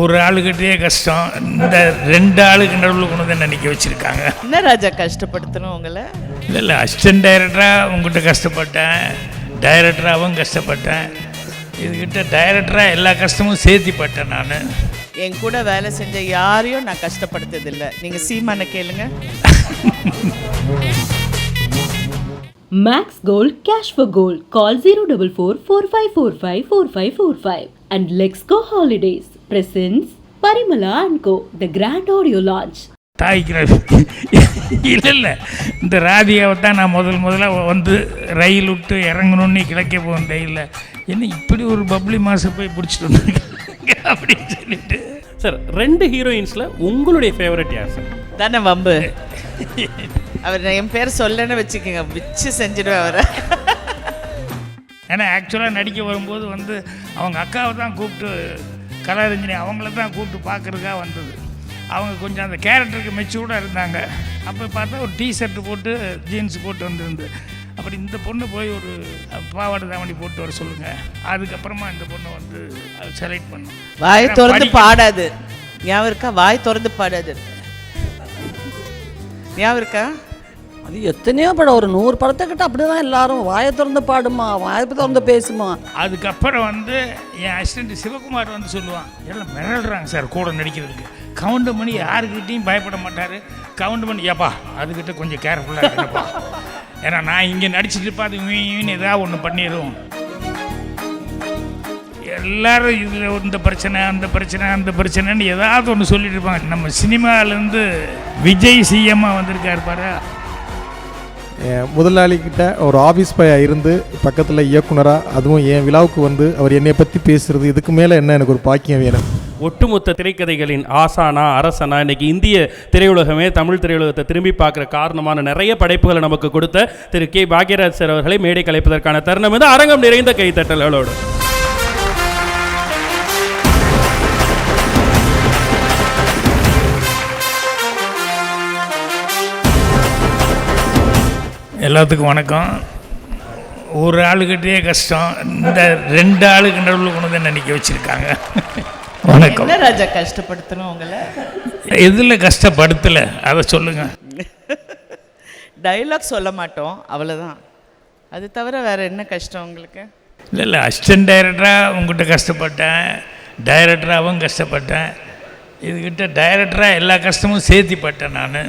ஒரு ஆளுக்கிட்டே கஷ்டம், இந்த 2 ஆளுக்கு நடுவில் கொண்டு வந்து நினைக்க வச்சுருக்காங்க. என்ன ராஜா கஷ்டப்படுத்தணும் உங்களை? இல்லை அசிஸ்டன்ட் டைரக்டராக உங்ககிட்ட கஷ்டப்பட்டேன், டைரக்டராகவும் கஷ்டப்பட்டேன், இதுக்கிட்ட டைரக்டராக எல்லா கஷ்டமும் சேர்த்திப்பட்டேன். நான் என் கூட வேலை செஞ்ச யாரையும் நான் கஷ்டப்படுத்ததில்லை. நீங்கள் சீமான கேளுங்க. Max Gold Cash for Gold. Call 044-4545-4545 and Let's Go Holidays presents Parimala & Co. The Grand Audio Launch. தாய்க்கு இல்லை இந்த ராதிகாவை தான் நான் முதல்ல வந்து ரயில் விட்டு இறங்கணுன்னு கிழக்க போகிற இல்லை, என்ன இப்படி ஒரு பப்ளி மாதம் போய் பிடிச்சிட்டு வந்துருக்காங்க அப்படின்னு சொல்லிட்டு. சார் 2 ஹீரோயின்ஸில் உங்களுடைய ஃபேவரட் யார் சார்? தானே வம்பு. அவர் என் பேர் சொல்லன்னு வச்சுக்கோங்க, வச்சு செஞ்சிடுவேன் அவரை. ஏன்னா ஆக்சுவலாக நடிக்க வரும்போது வந்து அவங்க அக்காவை தான் கூப்பிட்டு கலாரஞ்சினி அவங்கள தான் கூப்பிட்டு பார்க்குறதுக்காக வந்தது. அவங்க கொஞ்சம் அந்த கேரக்டருக்கு மெச்சூர்டாக இருந்தாங்க. அப்போ பார்த்தா ஒரு டிஷர்ட்டு போட்டு ஜீன்ஸ் போட்டு வந்துருந்து. அப்படி இந்த பொண்ணு போய் ஒரு பாவாடை தாவணி போட்டு வர சொல்லுங்கள், அதுக்கப்புறமா இந்த பொண்ணை வந்து செலக்ட் பண்ணும். வாய் திறந்து பாடாது, ஞாபகம் இருக்கா? வாய் திறந்து பாடாது, ஞாபகம் இருக்கா? அது எத்தனையோ படம், ஒரு 100 படத்துக்கிட்ட அப்படி தான் எல்லாரும் வாயை திறந்து பாடுமா, வாயை திறந்து பேசுமா. அதுக்கப்புறம் வந்து என் அசிஸ்டண்ட் சிவகுமார் வந்து சொல்லுவான், எல்லாம் மிரள்றாங்க சார் கூட நடிக்கிறதுக்கு. கவுண்ட் பண்ணி யாருக்கிட்டையும் பயப்பட மாட்டார். கவுண்ட் பண்ணி ஏப்பா அதுக்கிட்ட கொஞ்சம் கேர்ஃபுல்லாக இருக்கணும்ப்பா, ஏன்னா நான் இங்கே நடிச்சுட்டு இருப்பா அது மீன் ஏதாவது ஒன்று பண்ணிடும். எல்லோரும் இதில் இந்த பிரச்சனை அந்த பிரச்சனை அந்த பிரச்சனைன்னு ஏதாவது ஒன்று சொல்லிட்டு இருப்பாங்க. நம்ம சினிமாவிலேருந்து விஜய் சிஎம்மாக வந்திருக்காரு பாரு. முதலாளிக்கிட்ட ஒரு ஆஃபீஸ் பாயாக இருந்து பக்கத்தில் இயக்குனராக, அதுவும் என் விழாவுக்கு வந்து அவர் என்னை பற்றி பேசுகிறது, இதுக்கு மேலே என்ன எனக்கு ஒரு பாக்கியம் வேணும். ஒட்டுமொத்த திரைக்கதைகளின் ஆசானா அரசனா இன்னைக்கு இந்திய திரையுலகமே தமிழ் திரையுலகத்தை திரும்பி பார்க்குற காரணமான நிறைய படைப்புகளை நமக்கு கொடுத்த திரு கே பாக்யராஜ் சார் அவர்களை மேடை கலைப்பதற்கான தருணம் இது. அரங்கம் நிறைந்த கைத்தட்டல்களோடு எல்லாத்துக்கும் வணக்கம். ஒரு ஆளுக்கிட்டே கஷ்டம், இந்த 2 ஆளுக்கு நடுவில் கொண்டு வந்து நினைக்க வச்சுருக்காங்க. வணக்கம். என்ன ராஜா கஷ்டப்படுத்தணும் உங்களை? எதில் கஷ்டப்படுத்தலை அதை சொல்லுங்கள். டைலாக் சொல்ல மாட்டோம், அவ்வளோதான். அது தவிர வேறு என்ன கஷ்டம் உங்களுக்கு? இல்லை அசிஸ்டன்ட் டைரக்டராக உங்ககிட்ட கஷ்டப்பட்டேன், டைரக்டராகவும் கஷ்டப்பட்டேன், இதுக்கிட்ட டைரக்டராக எல்லா கஷ்டமும் சேர்த்திப்பட்டேன் நான்.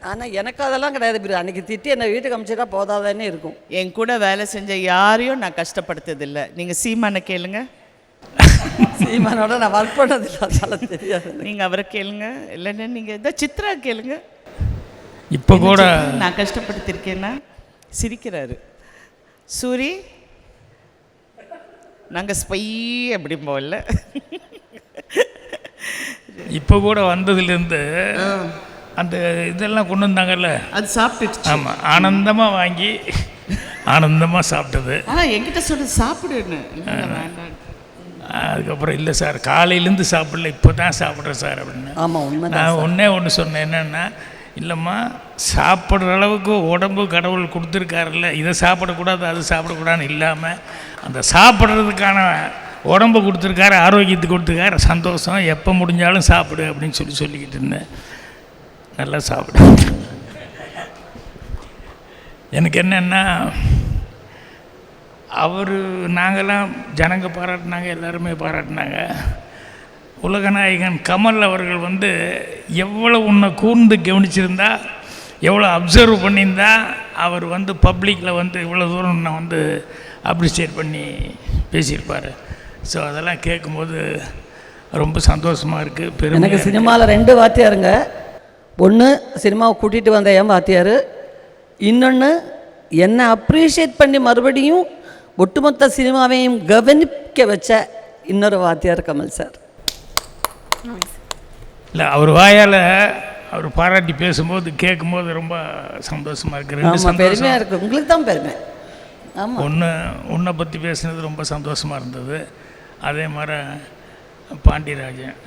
ஆனால் எனக்கு அதெல்லாம் கிடையாது. பிரி அன்றைக்கி திட்டி என்னை வீட்டுக்கு அமைச்சிட்டா போதாதானே இருக்கும். என் கூட வேலை செஞ்ச யாரையும் நான் கஷ்டப்படுத்ததில்லை. நீங்கள் சீமான கேளுங்க. சீமானோட நான் ஒர்க் பண்ணதில்லை, அதெல்லாம் தெரியாது. நீங்கள் அவரை கேளுங்க, இல்லைன்னா நீங்கள் இதை சித்ரா கேளுங்க. இப்போ கூட நான் கஷ்டப்படுத்திருக்கேன்னா சிரிக்கிறாரு. சூரி நாங்கள் ஸ்பை அப்படி போகல. இப்போ கூட வந்ததுலேருந்து அந்த இதெல்லாம் கொண்டு வந்தாங்கல்ல, அது சாப்பிட்டு. ஆமாம், ஆனந்தமாக வாங்கி ஆனந்தமாக சாப்பிட்டது. என்கிட்ட சொல்ல சாப்பிடுன்னு. வேண்டாம். அதுக்கப்புறம் இல்லை சார் காலையிலேருந்து சாப்பிடல, இப்போ தான் சாப்பிட்றேன் சார் அப்படின்னு. ஆமாம், உண்மை. நான் ஒன்று சொன்னேன், என்னென்னா இல்லைம்மா சாப்பிட்ற அளவுக்கு உடம்பு கடவுள் கொடுத்துருக்காருல்ல, இதை சாப்பிடக்கூடாது அது சாப்பிடக்கூடாதுன்னு இல்லாமல் அந்த சாப்பிட்றதுக்கான உடம்பு கொடுத்துருக்காரு, ஆரோக்கியத்துக்கு கொடுத்துருக்காரு, சந்தோஷம், எப்போ முடிஞ்சாலும் சாப்பிடு அப்படின்னு சொல்லிக்கிட்டு இருந்தேன். நல்லா சாப்பிடு. எனக்கு என்னென்னா அவர் நாங்கள்லாம் ஜனங்க பாராட்டினாங்க, எல்லாருமே பாராட்டினாங்க. உலகநாயகன் கமல் அவர்கள் வந்து எவ்வளோ உன்னை கூர்ந்து கவனிச்சிருந்தா, எவ்வளோ அப்சர்வ் பண்ணியிருந்தா அவர் வந்து பப்ளிக்கில் வந்து இவ்வளோ தூரம் நான் வந்து அப்ரிஷியேட் பண்ணி பேசியிருப்பார். ஸோ அதெல்லாம் கேட்கும்போது ரொம்ப சந்தோஷமாக இருக்குது. பெருமை. எனக்கு சினிமாவில் 2 வாத்தியாருங்க. ஒன்று சினிமாவை கூட்டிகிட்டு வந்த என் வாத்தியார், இன்னொன்று என்னை அப்ரிஷியேட் பண்ணி மறுபடியும் ஒட்டுமொத்த சினிமாவையும் கவனிக்க வச்ச இன்னொரு வாத்தியார் கமல் சார். இல்லை அவர் வாயால் அவர் பாராட்டி பேசும்போது கேட்கும்போது ரொம்ப சந்தோஷமாக இருக்குது. ஆமாம், பெருமையாக இருக்குது. உங்களுக்கு தான் பெருமை. ஆமாம், உன்னை பற்றி பேசுனது ரொம்ப சந்தோஷமாக இருந்தது. அதே மாதிரி பாண்டியராஜன்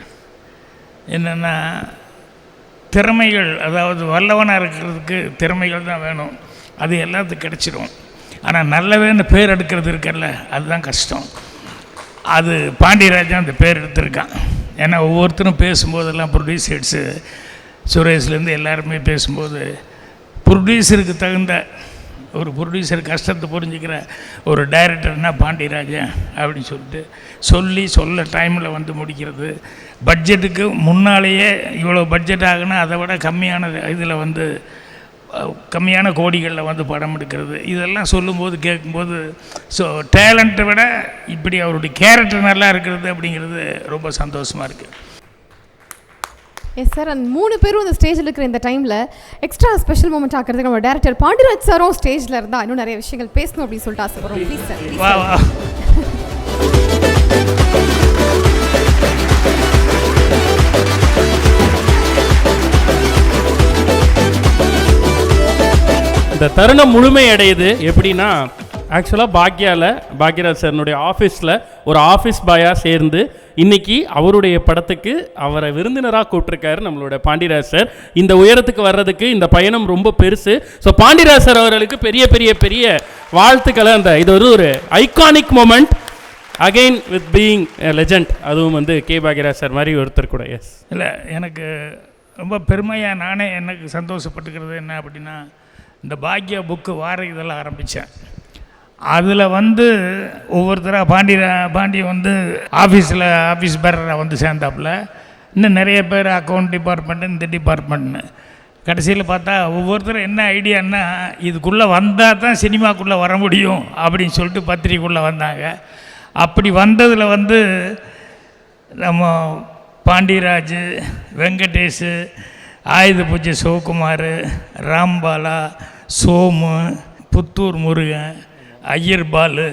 என்னென்னா திறமைகள், அதாவது வல்லவனாக இருக்கிறதுக்கு திறமைகள் தான் வேணும், அது எல்லாத்துக்கும் கிடச்சிடும். ஆனால் நல்லவேன்னு பேர் எடுக்கிறது இருக்கல, அதுதான் கஷ்டம். அது பாண்டியராஜன் அந்த பேர் எடுத்திருக்கான். ஏன்னா ஒவ்வொருத்தரும் பேசும்போதெல்லாம் ப்ரொடியூசர்ஸு சுரேஷ்லேருந்து எல்லாருமே பேசும்போது ப்ரொடியூசருக்கு தகுந்த ஒரு ப்ரொடியூசர் கஷ்டத்தை புரிஞ்சுக்கிற ஒரு டைரக்டர்னா பாண்டியராஜன் அப்படின்னு சொல்லிட்டு சொல்ல டைமில் வந்து முடிக்கிறது. பட்ஜெட்டுக்கு முன்னாலேயே இவ்வளோ பட்ஜெட் ஆகுனா அதை விட கம்மியான இதில் வந்து கம்மியான கோடிகளில் வந்து படம் எடுக்கிறது, இதெல்லாம் சொல்லும்போது கேட்கும்போது ஸோ டேலண்ட்டை விட இப்படி அவருடைய கேரக்டர் நல்லா இருக்கிறது அப்படிங்கிறது ரொம்ப சந்தோஷமாக இருக்குது. எஸ் சார், அந்த 3 பேரும் அந்த ஸ்டேஜில் இருக்கிற இந்த டைமில் எக்ஸ்ட்ரா ஸ்பெஷல் மூமெண்ட் ஆக்கிறதுக்கு நம்ம டேரக்டர் பாண்டியராஜ் சாரும் ஸ்டேஜில் இருந்தால் இன்னும் நிறைய விஷயங்கள் பேசணும் அப்படின்னு சொல்லிட்டு ஆசைப்படுறோம். Please sir. வா வா. இந்த தருணம் முழுமை அடையுது எப்படின்னா, ஆக்சுவலாக பாக்யராஜ் சார்னுடைய ஆஃபீஸில் ஒரு ஆஃபீஸ் பாயாக சேர்ந்து இன்னைக்கு அவருடைய படத்துக்கு அவரை விருந்தினராக கூப்பிட்டுருக்காரு நம்மளோட பாண்டியராஜ் சார். இந்த உயரத்துக்கு வர்றதுக்கு இந்த பயணம் ரொம்ப பெருசு. ஸோ பாண்டியராஜ் சார் அவர்களுக்கு பெரிய பெரிய பெரிய வாழ்த்துக்களை. இது ஒரு iconic moment again with being legend. அதுவும் வந்து கே பாக்யராஜ் சார் மாதிரி ஒருத்தர் கூட. எஸ் இல்லை, எனக்கு ரொம்ப பெருமையாக நானே எனக்கு சந்தோஷப்பட்டுக்கிறது என்ன அப்படின்னா, இந்த பாக்யா புக்கு வார இதெல்லாம் ஆரம்பித்தேன். அதில் வந்து ஒவ்வொருத்தராக பாண்டியன் வந்து ஆஃபீஸ் பேரராக வந்து சேர்ந்தாப்புல. இன்னும் நிறைய பேர் அக்கௌண்ட் டிபார்ட்மெண்ட்டு இந்த டிபார்ட்மெண்ட்னு. கடைசியில் பார்த்தா ஒவ்வொருத்தரும் என்ன ஐடியான்னா, இதுக்குள்ளே வந்தால் தான் சினிமாக்குள்ளே வர முடியும் அப்படின்னு சொல்லிட்டு பத்திரிக்கைக்குள்ளே வந்தாங்க. அப்படி வந்ததில் வந்து நம்ம பாண்டியராஜ், வெங்கடேஷ், ஆயுத பூஜை சிவகுமார், ராம்பாலா, சோமு, புத்தூர் முருகன், ஐயர் பாலு,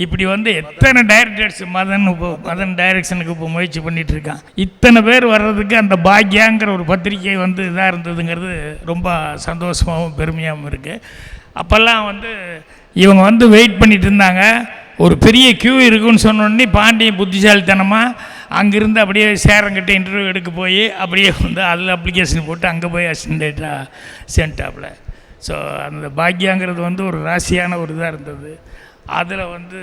இப்படி வந்து எத்தனை டைரக்டர்ஸ் மதன் டைரக்ஷனுக்கு இப்போ முயற்சி பண்ணிகிட்ருக்கான். இத்தனை பேர் வர்றதுக்கு அந்த பாக்யாங்கிற ஒரு பத்திரிக்கை வந்து இதாக இருந்ததுங்கிறது ரொம்ப சந்தோஷமாகவும் பெருமையாகவும் இருக்குது. அப்போல்லாம் வந்து இவங்க வந்து வெயிட் பண்ணிகிட்டு இருந்தாங்க. ஒரு பெரிய க்யூ இருக்குன்னு சொன்னோடனே பாண்டியன் புத்திசாலித்தனமாக அங்கேருந்து அப்படியே சேரங்கிட்ட இன்டர்வியூ எடுக்க போய் அப்படியே வந்து அதில் அப்ளிகேஷன் போட்டு அங்கே போய் அசிஸ்டண்ட்டாக சேர்ந்துட்டாப்புல. ஸோ அந்த பாக்யாங்கிறது வந்து ஒரு ராசியான ஒரு இதாக இருந்தது. அதில் வந்து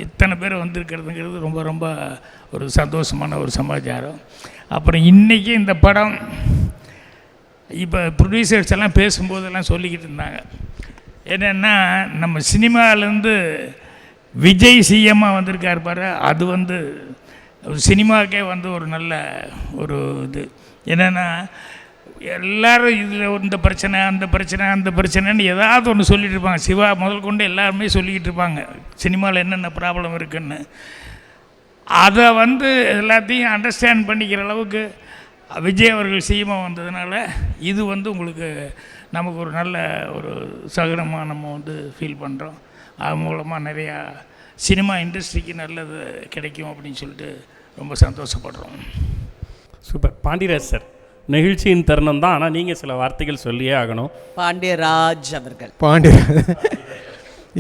எத்தனை பேர் வந்திருக்கிறதுங்கிறது ரொம்ப ரொம்ப ஒரு சந்தோஷமான ஒரு சமாச்சாரம். அப்புறம் இன்றைக்கி இந்த படம் இப்போ ப்ரொடியூசர்ஸ் எல்லாம் பேசும்போதெல்லாம் சொல்லிக்கிட்டு இருந்தாங்க என்னென்னா, நம்ம சினிமாவிலேருந்து விஜய் சிஎம்மாக வந்திருக்கார் பாரு, அது வந்து சினிமாவுக்கே வந்து ஒரு நல்ல ஒரு இது. என்னென்னா எல்லோரும் இதில் இந்த பிரச்சனை அந்த பிரச்சனைன்னு ஏதாவது ஒன்று சொல்லிகிட்டு இருப்பாங்க. சிவா முதல் கொண்டு எல்லாருமே சொல்லிக்கிட்டு இருப்பாங்க சினிமாவில் என்னென்ன ப்ராப்ளம் இருக்குதுன்னு. அதை வந்து எல்லாத்தையும் அண்டர்ஸ்டாண்ட் பண்ணிக்கிற அளவுக்கு விஜய் அவர்கள் சிஎம்மாக வந்ததுனால இது வந்து உங்களுக்கு நமக்கு ஒரு நல்ல ஒரு சகனமாக நம்ம வந்து ஃபீல் பண்ணுறோம். அது மூலமாக நிறையா சினிமா இண்டஸ்ட்ரிக்கு நல்லது கிடைக்கும் அப்படின்னு சொல்லிட்டு ரொம்ப சந்தோஷப்படுறோம். சூப்பர். பாண்டியராஜ் சார், நெகிழ்ச்சியின் தருணம் தான், ஆனால் நீங்கள் சில வார்த்தைகள் சொல்லியே ஆகணும். பாண்டியராஜ் அவர்கள்.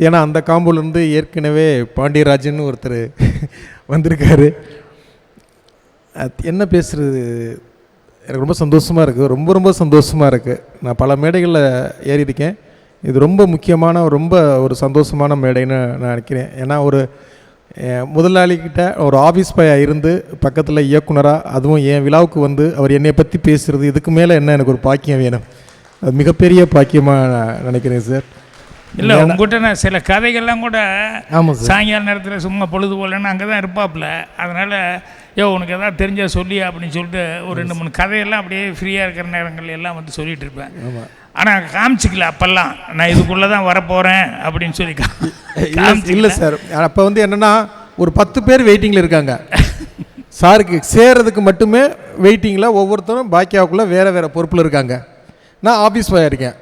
ஏன்னா அந்த காம்போலேருந்து ஏற்கனவே பாண்டியராஜன் ஒருத்தர் வந்திருக்காரு. என்ன பேசுகிறது, எனக்கு ரொம்ப சந்தோஷமாக இருக்குது, ரொம்ப ரொம்ப சந்தோஷமாக இருக்குது. நான் பல மேடைகளில் ஏறி இருக்கேன். இது ரொம்ப முக்கியமான ரொம்ப ஒரு சந்தோஷமான மேடைன்னு நான் நினைக்கிறேன். ஏன்னா ஒரு முதலாளிக்கிட்ட ஒரு ஆஃபீஸ் பாயாக இருந்து பக்கத்தில் இயக்குனராக, அதுவும் என் விழாவுக்கு வந்து அவர் என்னை பற்றி பேசுகிறது, இதுக்கு மேலே என்ன எனக்கு ஒரு பாக்கியம் வேணும். அது மிகப்பெரிய பாக்கியமாக நான் நினைக்கிறேன் சார். இல்லை, உங்கள்கிட்ட நான் சில கதைகள்லாம் கூட ஆமாம் சார், சாயங்கால நேரத்தில் சும்மா பொழுது போகலன்னு அங்கே தான் இருப்பாப்புல. அதனால் உனக்கு எதாவது தெரிஞ்சால் சொல்லி அப்படின்னு சொல்லிட்டு ஒரு 2-3 கதையெல்லாம் அப்படியே ஃப்ரீயாக இருக்கிற நேரங்கள் எல்லாம் வந்து சொல்லிகிட்டு இருப்பேன். ஆனால் காமிச்சிக்கல அப்போல்லாம் நான் இதுக்குள்ளே தான் வரப்போகிறேன் அப்படின்னு சொல்லி இல்லை சார். அப்போ வந்து என்னென்னா ஒரு 10 பேர் வெயிட்டிங்கில் இருக்காங்க. சாருக்கு சேர்றதுக்கு மட்டுமே வெயிட்டிங்கில் ஒவ்வொருத்தரும் பாக்கியாவுக்குள்ளே வேறு வேறு பொறுப்பில் இருக்காங்க. நான் ஆஃபீஸ் பாயாக இருக்கேன்.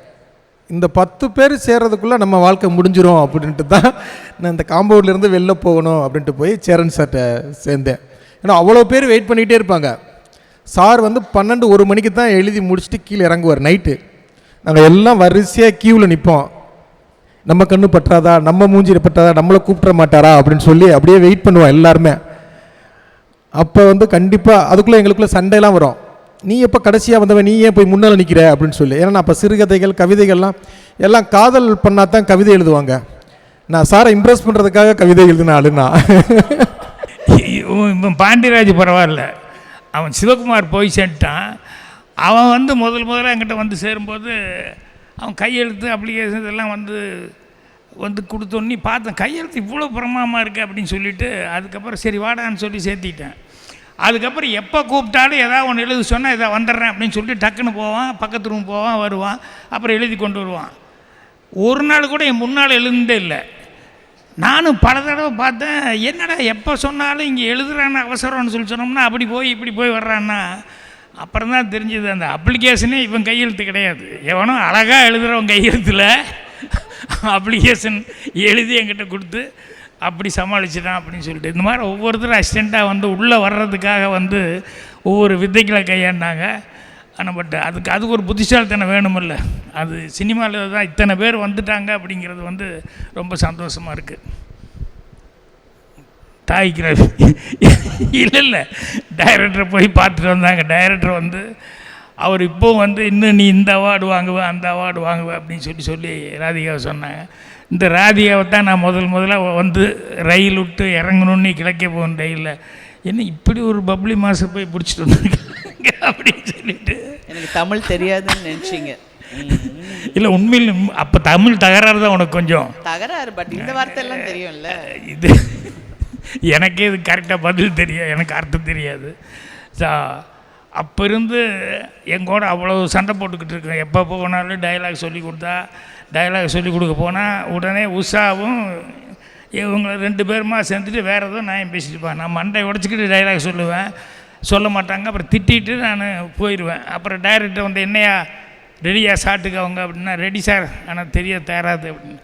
இந்த 10 பேர் சேர்றதுக்குள்ளே நம்ம வாழ்க்கை முடிஞ்சிடும் அப்படின்ட்டு தான் நான் இந்த காம்பவுண்ட்லேருந்து வெளில போகணும் அப்படின்ட்டு போய் சேரன் சார்கிட்ட சேர்ந்தேன். ஏன்னா அவ்வளோ பேர் வெயிட் பண்ணிகிட்டே இருப்பாங்க. சார் வந்து 12-1 மணிக்கு தான் எழுதி முடிச்சுட்டு கீழே இறங்குவார் நைட்டு. நாங்கள் எல்லாம் வரிசையாக கியூவில் நிற்போம். நம்ம கண்ணு பற்றாதா, நம்ம மூஞ்சியில் பற்றாதா, நம்மளை கூப்பிட மாட்டாரா அப்படின்னு சொல்லி அப்படியே வெயிட் பண்ணுவோம் எல்லாருமே. அப்போ வந்து கண்டிப்பாக அதுக்குள்ளே எங்களுக்குள்ளே சண்டைலாம் வரும். நீ எப்போ கடைசியாக வந்தவன், நீ ஏன் போய் முன்னால் நிற்கிற அப்படின்னு சொல்லி. ஏன்னா நான் இப்போ சிறுகதைகள் கவிதைகள்லாம் எல்லாம் காதல் பண்ணால் தான் கவிதை எழுதுவாங்க. நான் சாரை இம்ப்ரெஸ் பண்ணுறதுக்காக கவிதை எழுதின ஆளுன்னா இவன் பாண்டியராஜ் பரவாயில்ல, அவன் சிவகுமார் போய் சேர்ந்துட்டான். அவன் வந்து முதல்ல என்கிட்ட வந்து சேரும்போது அவன் கையெழுத்து அப்ளிகேஷன் இதெல்லாம் வந்து கொடுத்தோன்னே பார்த்தேன், கையெழுத்து இவ்வளோ பிரமாதமாக இருக்குது அப்படின்னு சொல்லிவிட்டு அதுக்கப்புறம் சரி வாடான்னு சொல்லி சேர்த்திட்டேன். அதுக்கப்புறம் எப்போ கூப்பிட்டாலும் ஏதாவது ஒன்று எழுதி சொன்னால் இதை வந்துடுறேன் அப்படின்னு சொல்லிட்டு டக்குன்னு போவான், பக்கத்து ரூம் போவான், வருவான், அப்புறம் எழுதி கொண்டு வருவான். ஒரு நாள் கூட என் முன்னால் எழுந்தே இல்லை. நானும் பல தடவை பார்த்தேன், என்னடா எப்போ சொன்னாலும் இங்கே எழுதுறான்னு அவசரம்னு சொல்லி சொன்னோம்னா அப்படி போய் இப்படி போய் வர்றான்னா. அப்புறம் தான் தெரிஞ்சது அந்த அப்ளிகேஷனே இவன் கையெழுத்து கிடையாது, எவனோ அழகாக எழுதுகிறவன் கையெழுத்தில் அப்ளிகேஷன் எழுதி என்கிட்ட கொடுத்து அப்படி சமாளிச்சிட்டான் அப்படின்னு சொல்லிட்டு. இந்த மாதிரி ஒவ்வொருத்தரும் அசிஸ்டண்ட்டாக வந்து உள்ளே வர்றதுக்காக வந்து ஒவ்வொரு வித்தைகளை கையாண்டாங்க. ஆனால் பட் அதுக்கு ஒரு புத்திசாலித்தனம் வேணுமில்ல. அது சினிமாவில் தான் இத்தனை பேர் வந்துட்டாங்க அப்படிங்கிறது வந்து ரொம்ப சந்தோஷமாக இருக்குது. தாய்க்கிறார் இல்லை டைரக்டரை போய் பார்த்துட்டு வந்தாங்க. டைரக்டர் வந்து அவர் இப்போவும் வந்து இன்னும் நீ இந்த அவார்டு வாங்குவேன் அந்த அவார்டு வாங்குவேன் அப்படின்னு சொல்லி ராதிகாவை சொன்னாங்க. இந்த ராதிகாவை தான் நான் முதல்ல வந்து ரயில் விட்டு இறங்கணுன்னு கிழக்கே போகணும் ரயிலில், என்ன இப்படி ஒரு பப்ளி மாதம் போய் பிடிச்சிட்டு வந்துருக்காங்க அப்படின்னு சொல்லிட்டு. எனக்கு தமிழ் தெரியாதுன்னு நினச்சிங்க? இல்லை உண்மையில் அப்போ தமிழ் தகராறு தான் உனக்கு கொஞ்சம் தகராறு, பட் இந்த வார்த்தையெல்லாம் தெரியும்ல. இது எனக்கே இது கரெக்டாக பதில் தெரியும், எனக்கு அர்த்தம் தெரியாது. அப்போ இருந்து எங்கூட அவ்வளோ சண்டை போட்டுக்கிட்டு இருக்கேன். எப்போ போனாலும் டைலாக் சொல்லி கொடுத்தா, டைலாக் சொல்லி கொடுக்க போனால் உடனே உஷாவும் இவங்க 2 பேருமா சேர்ந்துட்டு வேறு எதுவும் நான் பேசிட்டுப்பேன். நான் மண்டை உடச்சிக்கிட்டு டைலாக் சொல்லுவேன், சொல்ல மாட்டாங்க. அப்புறம் திட்டிட்டு நான் போயிடுவேன். அப்புறம் டைரக்டர் வந்து என்னையா ரெடியா ஷாட்டுக்கு அவங்க அப்படின்னா, ரெடி சார் ஆனால் தெரிய தேராது அப்படின்னு.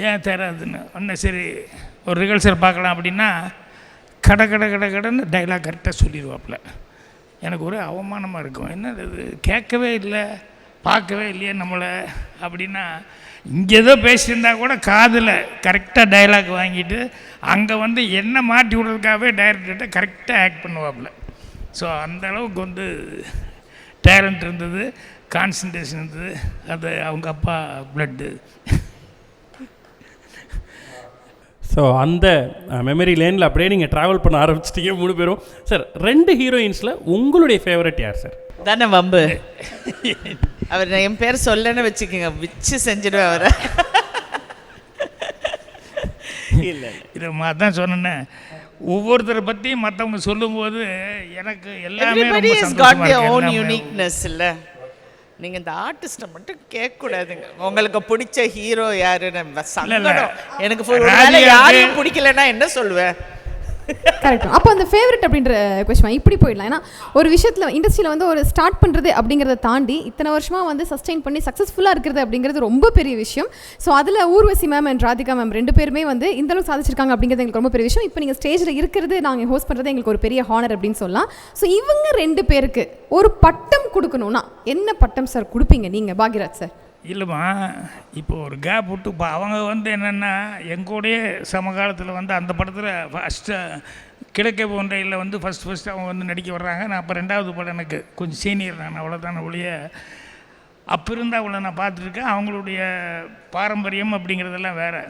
ஏன் தேராதுன்னு ஒன்று சரி ஒரு ரிஹர்சல் பார்க்கலாம் அப்படின்னா கடன்னு டைலாக் கரெக்டாக சொல்லிடுவாப்புல. எனக்கு ஒரு அவமானமாக இருக்கும், என்ன இது கேட்கவே இல்லை பார்க்கவே இல்லையே நம்மளை அப்படின்னா. இங்கே ஏதோ பேசியிருந்தா கூட காதில் கரெக்டாக டைலாக் வாங்கிட்டு அங்கே வந்து என்ன மாட்டி விடுறதுக்காகவே டைரக்டர்கிட்ட கரெக்டாக ஆக்ட் பண்ணுவாப்புல. ஸோ அந்தளவுக்கு வந்து டேலண்ட் இருந்தது, கான்சன்ட்ரேஷன் இருந்தது. அது அவங்க அப்பா பிளட்டு. ஸோ அந்த மெமரி லேனில் அப்படியே நீங்கள் ட்ராவல் பண்ண ஆரம்பிச்சிட்டீங்க 3 பேரும். சார் 2 ஹீரோயின்ஸில் உங்களுடைய ஃபேவரட் யார் சார்? தானே வம்பு. அவர் என் பேர் சொல்லன்னு வச்சுக்கோங்க, வச்சு செஞ்சிடுவேன் அவரை. இல்லை இதை தான் சொன்னேன், ஒவ்வொருத்தரை பற்றியும் மற்றவங்க சொல்லும்போது எனக்கு எல்லாமே யூனிக்னஸ் இல்லை. நீங்கள் இந்த ஆர்டிஸ்ட்டை மட்டும் கேட்கக்கூடாதுங்க. உங்களுக்கு பிடிச்ச ஹீரோ யாருன்னு சங்கடம். எனக்கு யாரையும் பிடிக்கலன்னா என்ன சொல்லுவேன்? கரெக்ட். அப்போ அந்த ஃபேவரட் அப்படின்ற கொஸ்டின் இப்படி போயிடலாம். ஏன்னா ஒரு விஷயத்தில் இண்டஸ்ட்ரியில் வந்து ஒரு ஸ்டார்ட் பண்ணுறது அப்படிங்கிறத தாண்டி இத்தனை வருஷமாக வந்து சஸ்டெயின் பண்ணி சக்ஸஸ்ஃபுல்லாக இருக்கிறது அப்படிங்கிறது ரொம்ப பெரிய விஷயம். ஸோ அதில் Urvashi ma'am and Radhika ma'am 2 பேருமே வந்து இந்தளவுக்கு சாதிச்சிருக்காங்க அப்படிங்கிறது எங்களுக்கு ரொம்ப பெரிய விஷயம். இப்போ நீங்கள் ஸ்டேஜில் இருக்கிறது, நாங்கள் ஹோஸ்ட் பண்ணுறது எங்களுக்கு ஒரு பெரிய ஹானர் அப்படின்னு சொல்லலாம். ஸோ இவங்க 2 பேருக்கு ஒரு பட்டம் கொடுக்கணும்னா என்ன பட்டம் சார் கொடுப்பீங்க நீங்கள், பாக்யராஜ் சார்? இல்லைம்மா, இப்போ ஒரு கேப் விட்டு இப்போ அவங்க வந்து என்னென்னா எங்கூடயே சமகாலத்தில் வந்து அந்த படத்தில் ஃபஸ்ட்டு கிழக்கே போன்றையில் வந்து ஃபஸ்ட்டு அவங்க வந்து நடிக்க வர்றாங்க. நான் அப்போ 2வது படம் எனக்கு கொஞ்சம் சீனியர், நான் அவ்வளோதான ஒழிய அப்போ இருந்து அவளை நான் பார்த்துருக்கேன். அவங்களுடைய பாரம்பரியம் அப்படிங்கிறதெல்லாம் வேறு.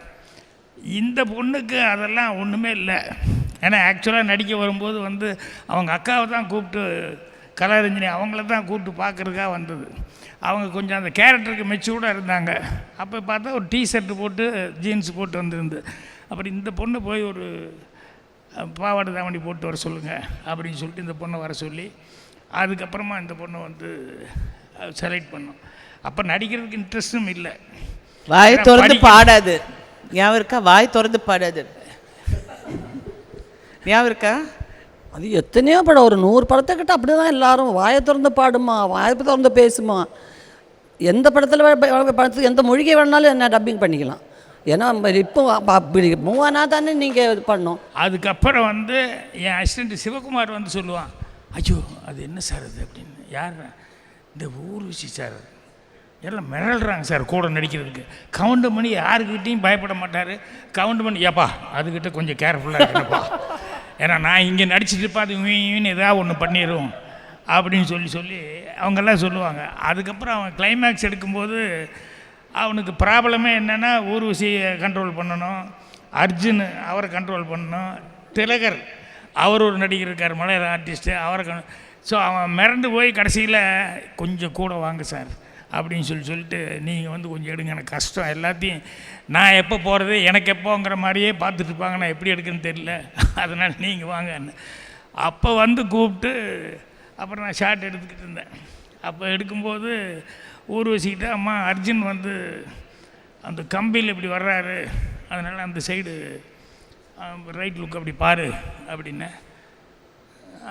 இந்த பொண்ணுக்கு அதெல்லாம் ஒன்றுமே இல்லை. ஏன்னா ஆக்சுவலாக நடிக்க வரும்போது வந்து அவங்க அக்காவை தான் கூப்பிட்டு, கலாரஞ்சினி அவங்கள தான் கூப்பிட்டு பார்க்குறதுக்காக வந்தது. அவங்க கொஞ்சம் அந்த கேரக்டருக்கு மெச்சூர்டாக இருந்தாங்க. அப்போ பார்த்தா ஒரு டிஷர்ட்டு போட்டு ஜீன்ஸ் போட்டு வந்திருந்து. அப்புறம் இந்த பொண்ணை போய் ஒரு பாவாடை தாவணி போட்டு வர சொல்லுங்கள் அப்படின்னு சொல்லிட்டு இந்த பொண்ணை வர சொல்லி அதுக்கப்புறமா இந்த பொண்ணை வந்து செலக்ட் பண்ணோம். அப்போ நடிக்கிறதுக்கு இன்ட்ரெஸ்ட்டும் இல்லை. வாய் திறந்து பாடாது, ஞாபகம் இருக்கா? வாய் திறந்து பாடாது, ஞாபகம் இருக்கா? அது எத்தனையோ படம், ஒரு 100 படத்துக்கிட்ட அப்படி தான் எல்லாரும் வாயை திறந்து பாடுமா, வாயை திறந்து பேசுமா. எந்த படத்துக்கு எந்த மொழிகை வேணாலும் என்ன டப்பிங் பண்ணிக்கலாம். ஏன்னா இப்போ அப்படி மூவ் ஆனால் தானே நீங்கள் இது பண்ணோம். அதுக்கப்புறம் வந்து என் அசிஸ்டண்ட் சிவகுமார் வந்து சொல்லுவான், ஐயோ அது என்ன சார் அது அப்படின்னு. யார்? இந்த ஊர்வசி சார். எல்லாம் மிரள்றாங்க சார் கூட நடிக்கிறதுக்கு. கவுண்டமணி யாருக்கிட்டையும் பயப்பட மாட்டார். கவுண்டமணி ஏப்பா அதுக்கிட்ட கொஞ்சம் கேர்ஃபுல்லாக இருக்கணுப்பா, ஏன்னா நான் இங்கே நடிச்சுட்டு இருப்பா அது இவன்னு ஏதாவது ஒன்று பண்ணிடும் அப்படின்னு சொல்லி அவங்கெல்லாம் சொல்லுவாங்க. அதுக்கப்புறம் அவன் கிளைமேக்ஸ் எடுக்கும்போது அவனுக்கு ப்ராப்ளமே என்னென்னா ஊர்வசியை கண்ட்ரோல் பண்ணணும், அர்ஜுன் அவரை கண்ட்ரோல் பண்ணணும், திலகர் அவர் ஒரு நடிகர் இருக்கார், மலையாள ஆர்டிஸ்ட்டு, அவரை ஸோ அவன் மிரண்டு போய் கடைசியில் கொஞ்சம் கூட வாங்க சார் அப்படின்னு சொல்லிட்டு நீங்கள் வந்து கொஞ்சம் எடுங்க, எனக்கு கஷ்டம், எல்லாத்தையும் நான் எப்போ போகிறது எனக்கு எப்போங்கிற மாதிரியே பார்த்துட்டு இருப்பாங்க, நான் எப்படி எடுக்குன்னு தெரியல, அதனால் நீங்கள் வாங்கன்னு. அப்போ வந்து கூப்பிட்டு அப்புறம் நான் ஷார்ட் எடுத்துக்கிட்டு இருந்தேன். அப்போ எடுக்கும்போது ஊர்வசிக்கிட்ட, அம்மா அர்ஜுன் வந்து அந்த கம்பியில் இப்படி வர்றாரு, அதனால் அந்த சைடு ரைட் லுக் அப்படி பாரு அப்படின்னேன்.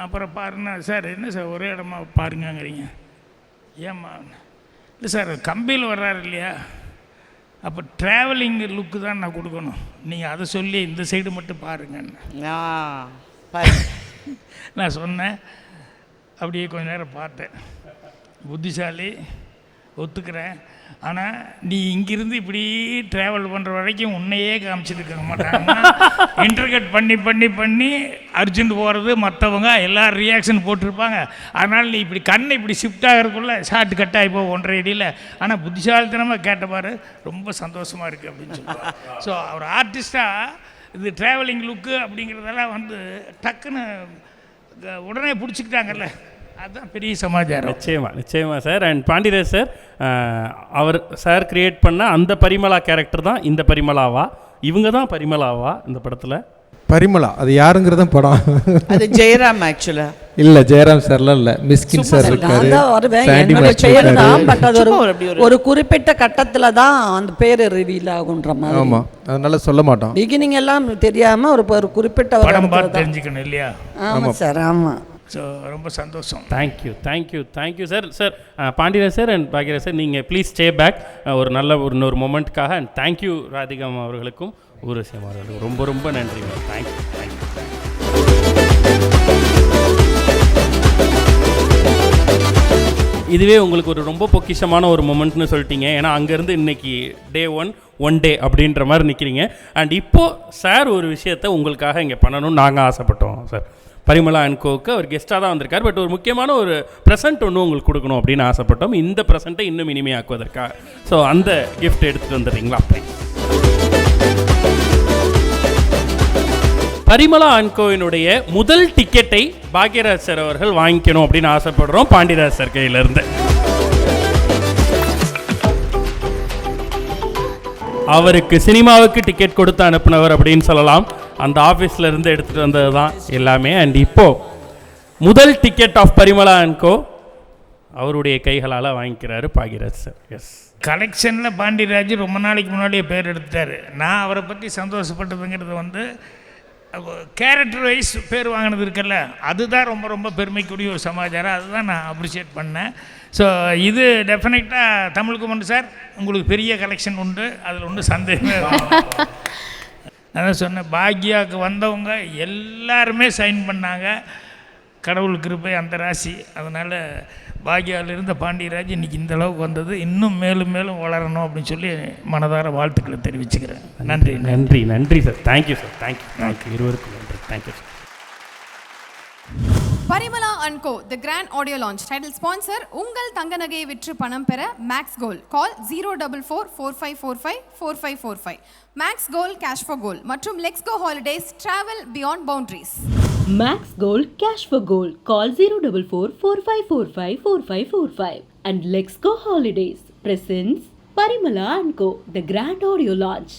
அப்புறம் பாருன்னா, சார் என்ன சார் ஒரே இடமா பாருங்கங்கிறீங்க, ஏம்மா? இல்லை சார் கம்பியில் வர்றாரு இல்லையா, அப்போ ட்ராவலிங் லுக்கு தான் நான் கொடுக்கணும், நீங்கள் அதை சொல்லி இந்த சைடு மட்டும் பாருங்கன்னு நான் சொன்னேன். அப்படியே கொஞ்ச நேரம் பார்த்தேன், புத்திசாலி ஒத்துக்கிறேன், ஆனால் நீ இங்கிருந்து இப்படி ட்ராவல் பண்ணுற வரைக்கும் உன்னையே காமிச்சிருக்க மாட்டாங்க, இன்டர்கட் பண்ணி அர்ஜென்ட் போகிறது மற்றவங்க எல்லோரும் ரியாக்ஷன் போட்டிருப்பாங்க, அதனால் நீ இப்படி கண்ணை இப்படி ஷிஃப்ட் ஆகிறதுக்குள்ளே ஷார்ட் கட் ஆகி போகும் 1.5 அடியில், ஆனால் புத்திசாலித்தனமாக கேட்டப்பார் ரொம்ப சந்தோஷமாக இருக்குது அப்படின்னு சொல்லுவாங்க. ஸோ அவர் ஆர்டிஸ்ட்டாக இது ட்ராவலிங் லுக்கு அப்படிங்கிறதெல்லாம் வந்து டக்குன்னு உடனே பிடிச்சிக்கிட்டாங்கல்ல, அதுதான் பெரிய சமாச்சாரம். நிச்சயமா சார். அண்ட் பாண்டியராஜ் சார், அவர் சார் கிரியேட் பண்ண அந்த பரிமளா கேரக்டர் தான் இந்த பரிமளாவா, இவங்க தான் பரிமளாவா இந்த படத்தில்? பரிமளா அது யாருங்கிறத படம், அது ஜெயராம் ஆக்சுவலா இல்லை ஜெயராம் சார்லாம் இல்லை, மிஸ்கின் சார் இருக்காரு, பட் அது ஒரு குறிப்பிட்ட கட்டத்தில் தான் அந்த பேர் ரிவீல் ஆகுன்ற மாதிரி. ஆமாம், அதனால சொல்ல மாட்டோம், பிகினிங் எல்லாம் தெரியாமல் ஒரு குறிப்பிட்ட படம் பார்த்து தெரிஞ்சுக்கணும் இல்லையா? ஆமாம் சார், ஆமாம். ஸோ ரொம்ப சந்தோஷம். Thank you sir. Pandiraj sir and Bhagyaraj sir, நீங்கள் ப்ளீஸ் ஸ்டே பேக் ஒரு நல்ல இன்னொரு மொமெண்ட்காக. அண்ட் தேங்க்யூ ராதிகாம் அவர்களுக்கும் ஊர்வசி அவர்களுக்கும் ரொம்ப ரொம்ப நன்றி. தேங்க்யூ. இதுவே உங்களுக்கு ஒரு ரொம்ப பொக்கிஷமான ஒரு மொமெண்ட்னு சொல்லிட்டீங்க. ஏன்னா அங்கேருந்து இன்னைக்கு டே ஒன் டே அப்படின்ற மாதிரி நிற்கிறீங்க. அண்ட் இப்போது சார் ஒரு விஷயத்தை உங்களுக்காக இங்கே பண்ணணும்னு நாங்கள் ஆசைப்பட்டோம் சார். பரிமளா அண்ட் கோவுக்கு அவர் கெஸ்ட்டாக தான் வந்திருக்கார், பட் ஒரு முக்கியமான ஒரு ப்ரெசென்ட் ஒன்று உங்களுக்கு கொடுக்கணும் அப்படின்னு ஆசைப்பட்டோம், இந்த ப்ரெசென்ட்டை இன்னும் இனிமையாக்குவதற்காக. ஸோ அந்த கிஃப்ட் எடுத்துகிட்டு வந்துடுறீங்களா? பரிமளா அண்ட் கோவினுடைய முதல் டிக்கெட்டை பாக்யராஜ் சார் அவர்கள் வாங்கிக்கணும் அப்படின்னு ஆசைப்படுறோம் பாண்டியராஜ் சார் கையிலேருந்து. அவருக்கு சினிமாவுக்கு டிக்கெட் கொடுத்து அனுப்புனவர் அப்படின்னு சொல்லலாம். அந்த ஆஃபீஸில் இருந்து எடுத்துகிட்டு வந்தது தான் எல்லாமே. அண்ட் இப்போது முதல் டிக்கெட் ஆஃப் பரிமளா அண்ட் கோ அவருடைய கைகளால் வாங்கிக்கிறாரு பாக்யராஜ் சார். எஸ், கலெக்ஷனில் பாண்டியராஜ் ரொம்ப நாளைக்கு முன்னாடியே பேர் எடுத்தார். நான் அவரை பற்றி சந்தோஷப்பட்டதுங்கிறது வந்து கேரக்டர் வைஸ் பேர் வாங்கினது இருக்குல்ல, அதுதான் ரொம்ப ரொம்ப பெருமைக்குரிய ஒரு சமாச்சாரம், அதுதான் நான் அப்ரிஷியேட் பண்ணேன். ஸோ இது டெஃபினட்டாக தமிழ்குமரன் சார் உங்களுக்கு பெரிய கலெக்ஷன் உண்டு, அதில் ஒன்றும் சந்தேகமே. நான் சொன்னேன், பாக்யாவுக்கு வந்தவங்க எல்லாருமே சைன் பண்ணாங்க, கடவுள் கிருபை அந்த ராசி. அதனால் பாக்யாவில் இருந்த பாண்டியராஜ் இன்றைக்கி இந்த அளவுக்கு வந்தது இன்னும் மேலும் மேலும் வளரணும் அப்படின்னு சொல்லி மனதார வாழ்த்துக்களை தெரிவிச்சுக்கிறேன். நன்றி சார். Thank you sir. தேங்க்யூ இருவருக்கும் நன்றி. Thank you sir. Parimala and co the grand audio launch. Title sponsor உங்கள் தங்க நகையை விற்று பணம் பெற Max Gold. Call 04445454545. Max Gold cash for gold மற்றும் let's go holidays travel beyond boundaries. Max Gold Cash for Gold. Call 04445454545. And Let's Go Holidays presents Parimala & Co. The Grand Audio Launch.